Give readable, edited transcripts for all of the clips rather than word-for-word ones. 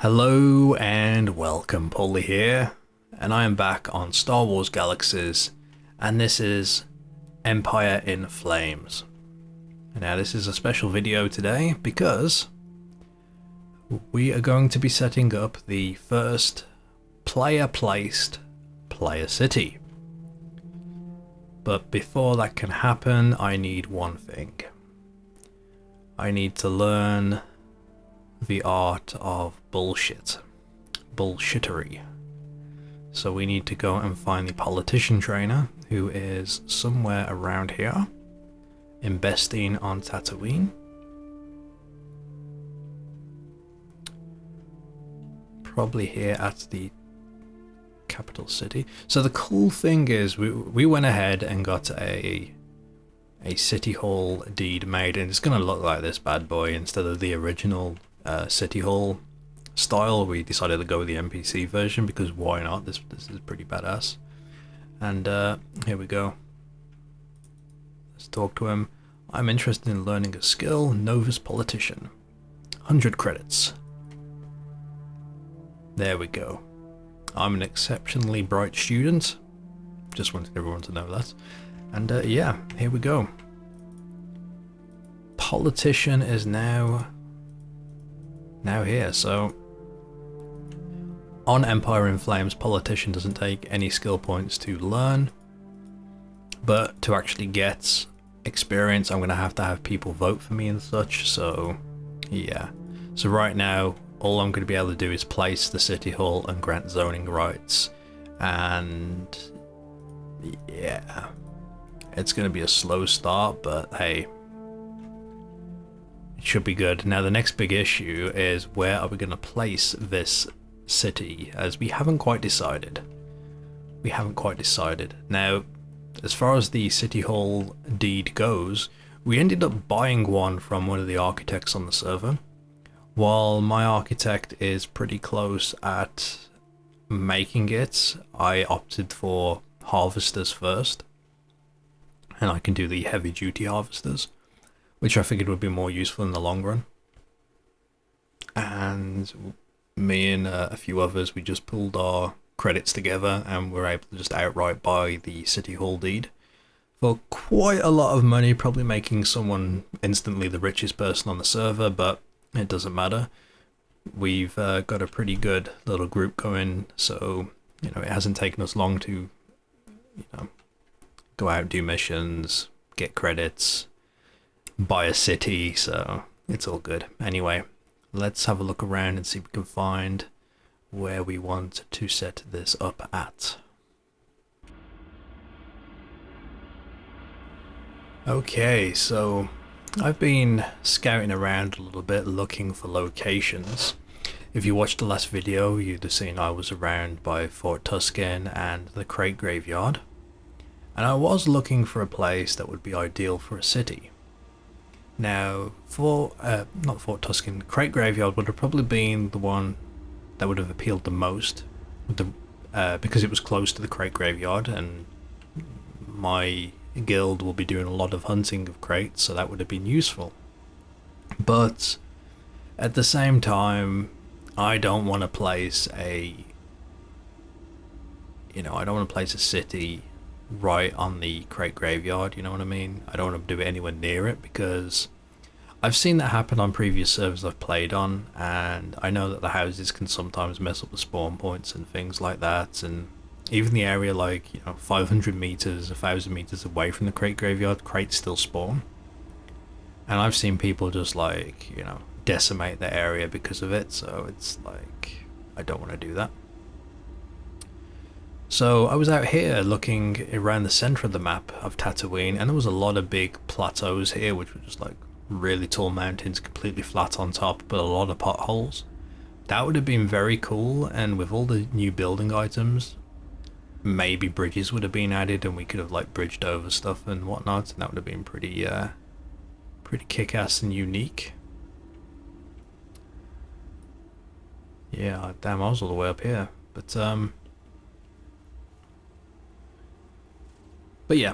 Hello and welcome, Pauleh here, and I am back on Star Wars Galaxies, and this is Empire in Flames. Now this is a special video today because we are going to be setting up the first player-placed player city. But before that can happen, I need one thing. I need to learn the art of bullshittery. So we need to go and find the politician trainer, who is somewhere around here, investing on Tatooine. Probably here at the capital city. So the cool thing is we went ahead and got a city hall deed made, and it's going to look like this bad boy instead of the original city hall style. We decided to go with the NPC version because why not? This is pretty badass. And here we go. Let's talk to him. I'm interested in learning a skill, novice politician. 100 credits. There we go. I'm an exceptionally bright student. Just wanted everyone to know that. And yeah, here we go. Politician is now here. So on Empire in Flames, politician doesn't take any skill points to learn, but to actually get experience I'm gonna have to have people vote for me and such. So yeah, so right now all I'm going to be able to do is place the city hall and grant zoning rights, and yeah, it's going to be a slow start, but hey, it should be good. Now the next big issue is, where are we going to place this city, as we haven't quite decided. Now, as far as the city hall deed goes, we ended up buying one from one of the architects on the server. While my architect is pretty close at making it, I opted for harvesters first, and I can do the heavy duty harvesters, which I figured would be more useful in the long run. And me and a few others, we just pulled our credits together and were able to just outright buy the city hall deed for quite a lot of money, probably making someone instantly the richest person on the server, but it doesn't matter. We've got a pretty good little group going, so it hasn't taken us long to go out, do missions, get credits, buy a city, so it's all good. Anyway, let's have a look around and see if we can find where we want to set this up at. Okay, so I've been scouting around a little bit looking for locations. If you watched the last video, you'd have seen I was around by Fort Tuscan and the Crate Graveyard, and I was looking for a place that would be ideal for a city. Now, for not Fort Tuscan, Crate Graveyard would have probably been the one that would have appealed the most, because it was close to the Crate Graveyard, and my guild will be doing a lot of hunting of crates, so that would have been useful. But at the same time, I don't want to place a city right on the Crate Graveyard, you know what I mean? I don't want to do it anywhere near it, because I've seen that happen on previous servers I've played on, and I know that the houses can sometimes mess up the spawn points and things like that, and even the area 500 meters, 1,000 meters away from the Crate Graveyard, crates still spawn. And I've seen people just decimate the area because of it, so it's like, I don't want to do that. So I was out here looking around the center of the map of Tatooine, and there was a lot of big plateaus here, which were just like really tall mountains, completely flat on top, but a lot of potholes. That would have been very cool, and with all the new building items, maybe bridges would have been added and we could have bridged over stuff and whatnot, and that would have been pretty kick-ass and unique. Yeah, damn, I was all the way up here, but yeah,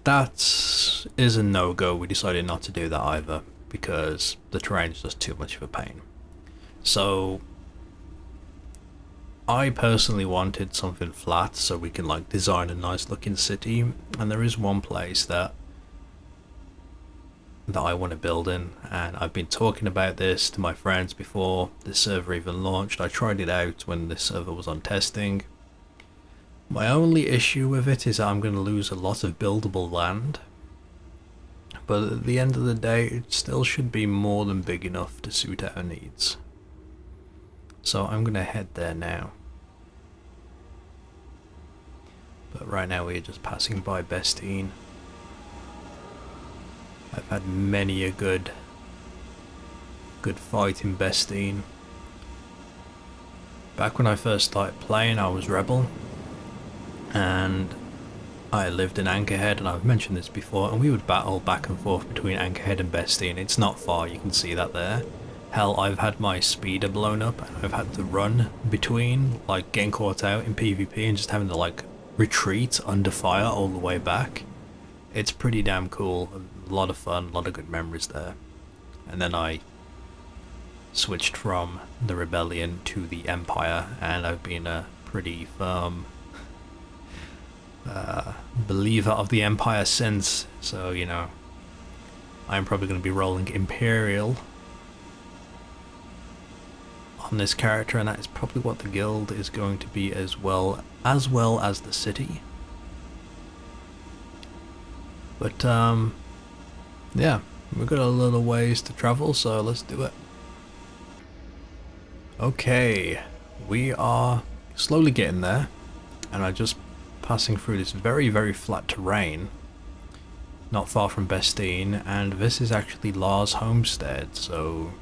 that is a no-go. We decided not to do that either because the terrain is just too much of a pain. So I personally wanted something flat so we can like design a nice looking city, and there is one place that I want to build in, and I've been talking about this to my friends before this server even launched. I tried it out when this server was on testing. My only issue with it is I'm going to lose a lot of buildable land, but at the end of the day it still should be more than big enough to suit our needs. So I'm going to head there now. But right now we're just passing by Bestine. I've had many a good fight in Bestine. Back when I first started playing, I was Rebel, and I lived in Anchorhead, and I've mentioned this before, and we would battle back and forth between Anchorhead and Bestine. It's not far, you can see that there. Hell, I've had my speeder blown up, and I've had to run between, like getting caught out in PvP and just having to like retreat under fire all the way back. It's pretty damn cool, a lot of fun, a lot of good memories there. And then I switched from the Rebellion to the Empire, and I've been a pretty firm believer of the Empire since, so you know, I'm probably going to be rolling Imperial on this character, and that is probably what the guild is going to be as well as the city. But yeah, we've got a little ways to travel, so let's do it. Okay, we are slowly getting there, and I'm just passing through this very flat terrain not far from Bestine, and this is actually Lars' homestead, so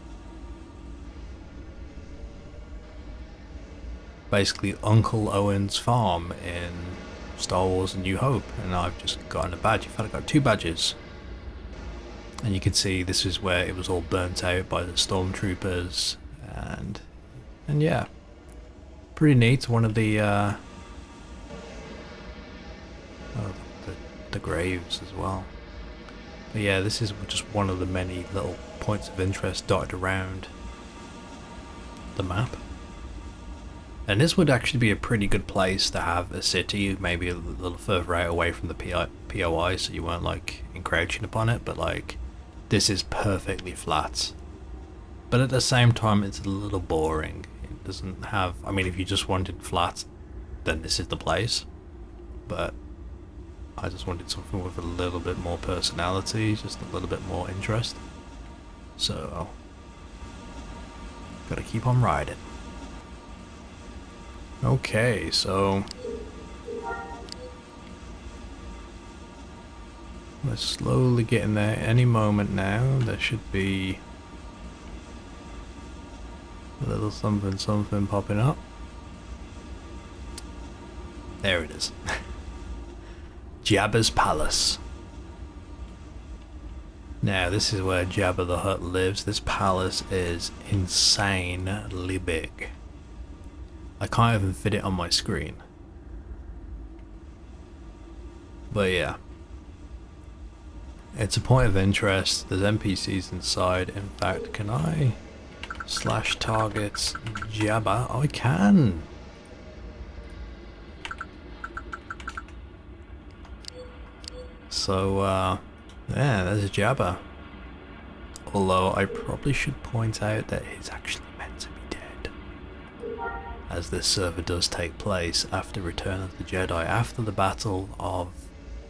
basically Uncle Owen's farm in Star Wars A New Hope. And I've just gotten a badge. In fact, I got 2 badges, and you can see this is where it was all burnt out by the stormtroopers, and yeah, pretty neat. One of the the graves as well. But yeah, this is just one of the many little points of interest dotted around the map. And this would actually be a pretty good place to have a city, maybe a little further out away from the POI, so you weren't like encroaching upon it, but like this is perfectly flat. But at the same time it's a little boring. It doesn't have, I mean, if you just wanted flat, then this is the place. But I just wanted something with a little bit more personality, just a little bit more interest. So gotta keep on riding. Okay, so we're slowly getting there. Any moment now there should be a little something popping up. There it is. Jabba's palace. Now this is where Jabba the Hutt lives. This palace is insanely big. I can't even fit it on my screen. But yeah, it's a point of interest. There's NPCs inside. In fact, can I slash targets Jabba? Oh, I can. So yeah, there's Jabba. Although I probably should point out that he's actually meant to be dead, as this server does take place after Return of the Jedi, after the Battle of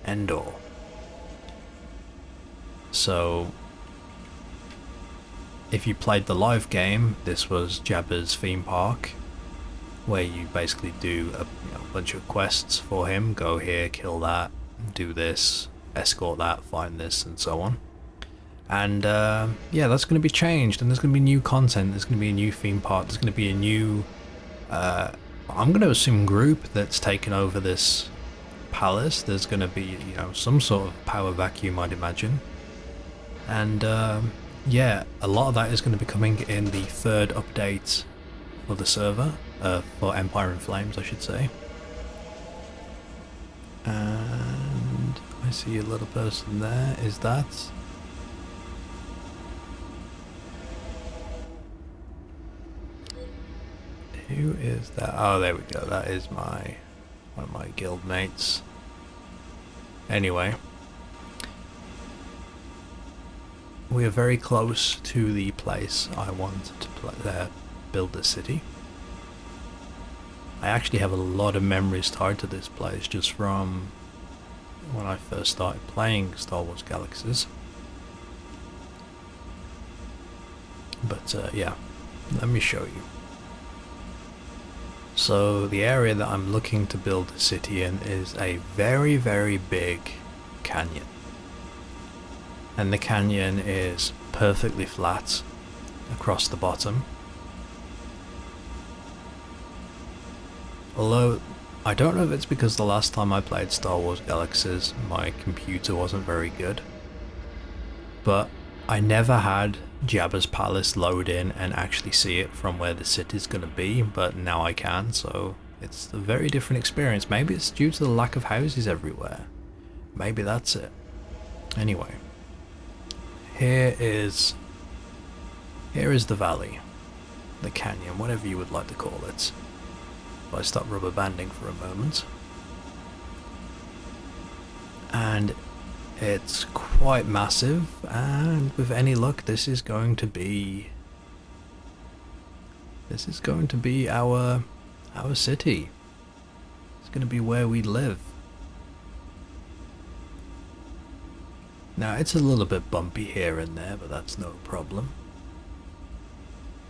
Endor. So if you played the live game, this was Jabba's theme park, where you basically do a bunch of quests for him. Go here, kill that, do this, escort that, find this, and so on. And yeah, that's going to be changed, and there's going to be new content, there's going to be a new theme park, there's going to be a new I'm going to assume group that's taken over this palace. There's going to be, some sort of power vacuum, I'd imagine. And yeah, a lot of that is going to be coming in the 3rd update for the server, for Empire in Flames, I should say. And I see a little person there. Is that? Who is that? Oh, there we go. That is one of my guild mates. Anyway, we are very close to the place I want to build the city. I actually have a lot of memories tied to this place just from when I first started playing Star Wars Galaxies. But yeah, let me show you. So the area that I'm looking to build a city in is a very, very big canyon. And the canyon is perfectly flat across the bottom. Although, I don't know if it's because the last time I played Star Wars Galaxies, my computer wasn't very good. But I never had Jabba's palace load in and actually see it from where the city's gonna be, but now I can, so it's a very different experience. Maybe it's due to the lack of houses everywhere. Maybe that's it. Anyway, here is the valley, the canyon, whatever you would like to call it. If I stop rubber banding for a moment. And it's quite massive, and with any luck this is going to be our city. It's going to be where we live. Now it's a little bit bumpy here and there, but that's no problem.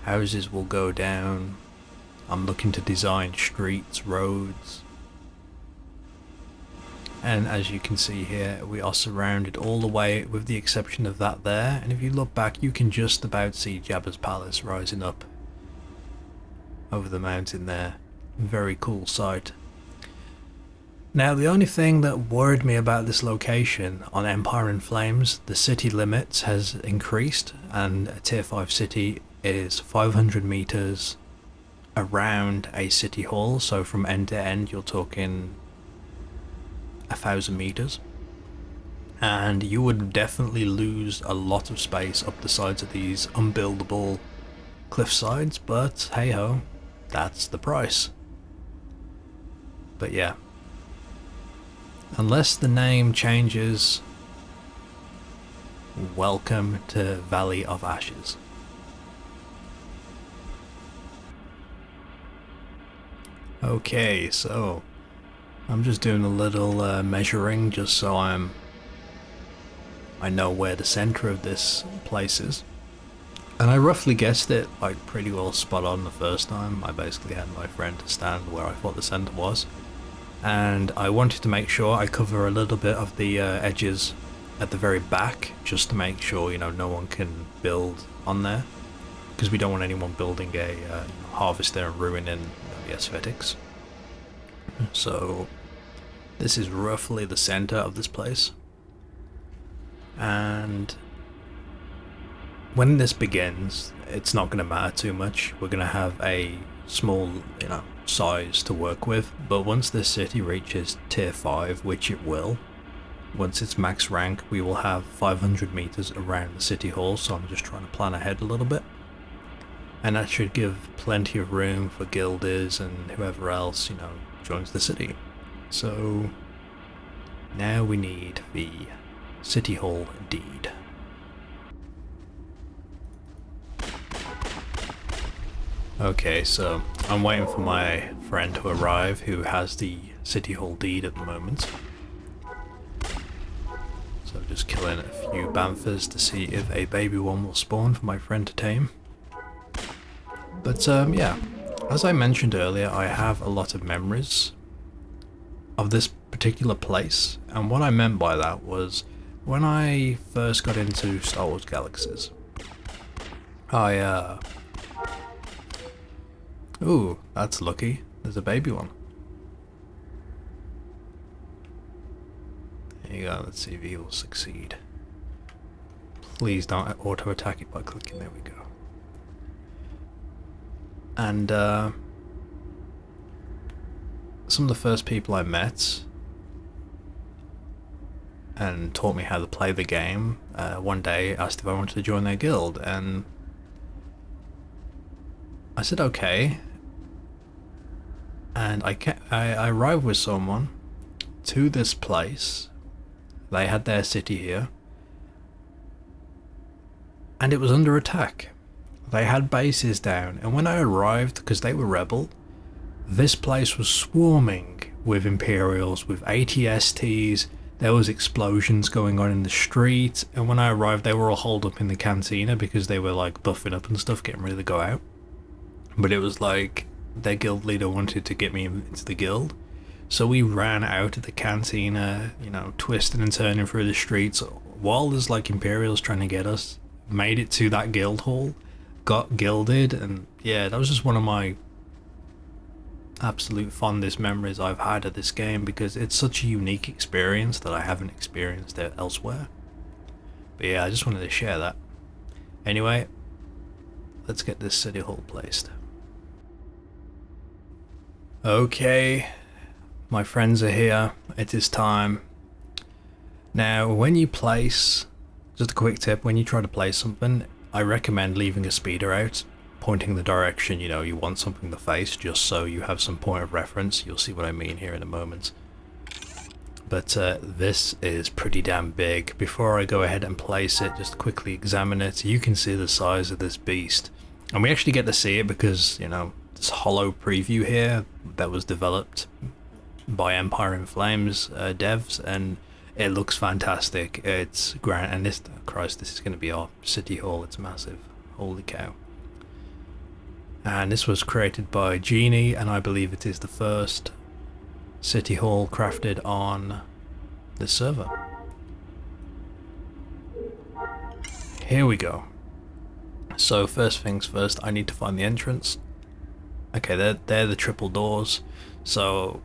Houses will go down. I'm looking to design streets, roads. And as you can see here, we are surrounded all the way with the exception of that there. And if you look back, you can just about see Jabba's palace rising up over the mountain there. Very cool sight. Now the only thing that worried me about this location on Empire in Flames, the city limits has increased, and a tier 5 city is 500 meters around a city hall. So from end to end you're talking 1,000 meters, and you would definitely lose a lot of space up the sides of these unbuildable cliff sides, but hey ho, that's the price. But yeah, unless the name changes, welcome to Valley of Ashes. Okay, so I'm just doing a little measuring just so I know where the center of this place is. And I roughly guessed it like pretty well spot on the first time. I basically had my friend to stand where I thought the center was. And I wanted to make sure I cover a little bit of the edges at the very back just to make sure, you know, no one can build on there. Because we don't want anyone building a harvester and ruining the aesthetics. So this is roughly the center of this place, and when this begins it's not going to matter too much. We're going to have a small, you know, size to work with, but once this city reaches tier 5, which it will, once it's max rank, we will have 500 meters around the city hall. So I'm just trying to plan ahead a little bit, and that should give plenty of room for guilders and whoever else, you know, joins the city. So now we need the City Hall deed. Okay, so I'm waiting for my friend to arrive who has the City Hall deed at the moment. So just killing a few banthas to see if a baby one will spawn for my friend to tame. But yeah, as I mentioned earlier, I have a lot of memories of this particular place, and what I meant by that was when I first got into Star Wars Galaxies, ooh, that's lucky, there's a baby one. There you go, let's see if he will succeed. Please don't auto attack it by clicking, there we go. And some of the first people I met and taught me how to play the game, one day asked if I wanted to join their guild, and I said okay, And I arrived with someone to this place. They had their city here, and it was under attack. They had bases down, and when I arrived, because they were rebel, this place was swarming with Imperials, with ATSTs. There was explosions going on in the street, and when I arrived they were all holed up in the cantina because they were like buffing up and stuff, getting ready to go out. But it was like their guild leader wanted to get me into the guild, so we ran out of the cantina, you know, twisting and turning through the streets while there's like Imperials trying to get us. Made it to that guild hall, got gilded, and yeah, that was just one of my absolute fondest memories I've had of this game, because it's such a unique experience that I haven't experienced it elsewhere. But yeah, I just wanted to share that. Anyway, let's get this city hall placed. Okay, my friends are here. It is time. Now, when you place, just a quick tip, when you try to place something, I recommend leaving a speeder out, pointing the direction, you know, you want something to face, just so you have some point of reference. You'll see what I mean here in a moment. But this is pretty damn big. Before I go ahead and place it, just quickly examine it. You can see the size of this beast. And we actually get to see it because, you know, this hollow preview here that was developed by Empire in Flames devs, and it looks fantastic. It's grand, and this, Christ, this is going to be our city hall. It's massive. Holy cow. And this was created by Genie, and I believe it is the first city hall crafted on this server. Here we go. So first things first, I need to find the entrance. Okay, they're the triple doors. So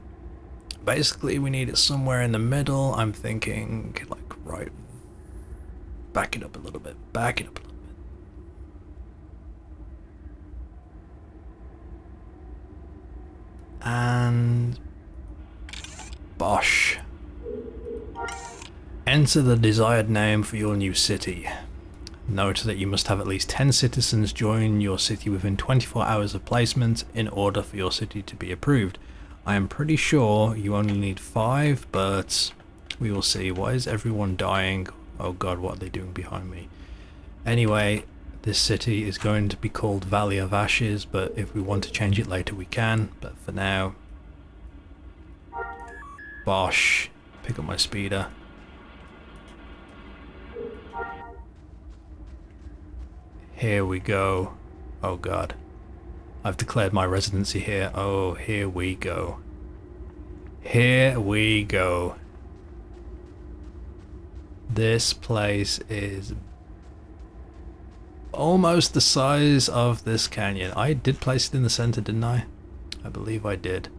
basically we need it somewhere in the middle. I'm thinking like right, back it up a little bit, back it up a little bit. And bosh. Enter the desired name for your new city. Note that you must have at least 10 citizens join your city within 24 hours of placement in order for your city to be approved. I am pretty sure you only need 5, but we will see. Why is everyone dying? Oh god, what are they doing behind me? Anyway, this city is going to be called Valley of Ashes, but if we want to change it later we can. But for now, bosh, pick up my speeder. Here we go. Oh god, I've declared my residency here. Oh, here we go. Here we go. This place is almost the size of this canyon. I did place it in the center, didn't I? I believe I did.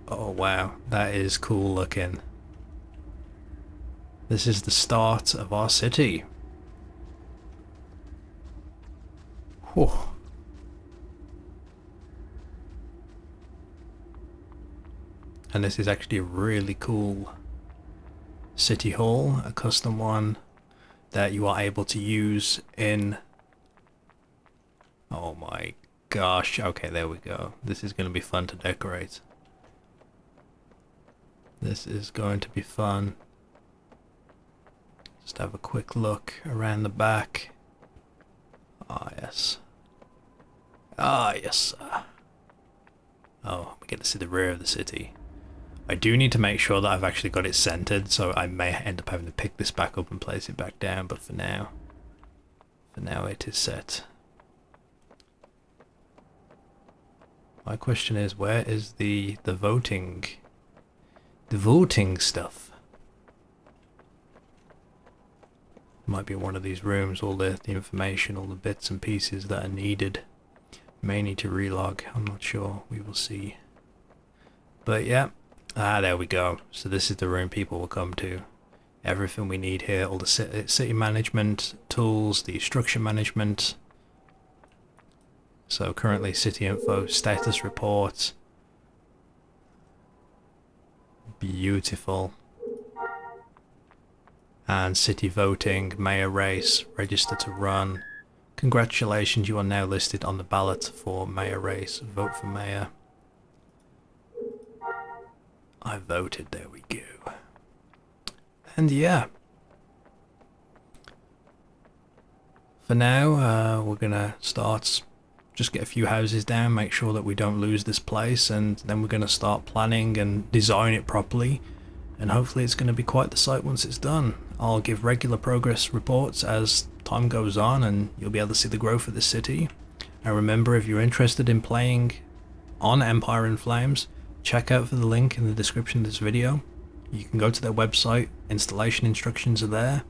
Oh wow, that is cool looking. This is the start of our city. Whew. And this is actually a really cool city hall, a custom one that you are able to use in... Oh my gosh, okay, there we go. This is going to be fun to decorate. This is going to be fun. Just have a quick look around the back. Ah, yes. Ah, yes, sir. Oh, we get to see the rear of the city. I do need to make sure that I've actually got it centered, so I may end up having to pick this back up and place it back down, but for now it is set. My question is, where is the voting stuff? Might be one of these rooms, all the information, all the bits and pieces that are needed. May need to relog, I'm not sure, we will see. But yeah, there we go. So this is the room people will come to. Everything we need here, all the city management tools, the structure management. So currently city info, status reports. Beautiful. And city voting, mayor race, register to run, Congratulations, you are now listed on the ballot for mayor race. Vote for mayor. I voted, there we go. And yeah. For now, we're gonna start, just get a few houses down, make sure that we don't lose this place, and then we're gonna start planning and design it properly. And hopefully it's gonna be quite the sight once it's done. I'll give regular progress reports as time goes on, and you'll be able to see the growth of the city. And remember, if you're interested in playing on Empire in Flames, check out for the link in the description of this video. You can go to their website, installation instructions are there.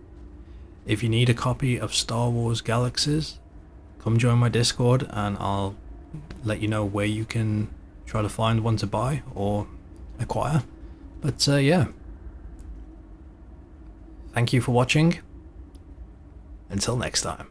If you need a copy of Star Wars Galaxies, come join my Discord and I'll let you know where you can try to find one to buy or acquire. But yeah, thank you for watching. Until next time.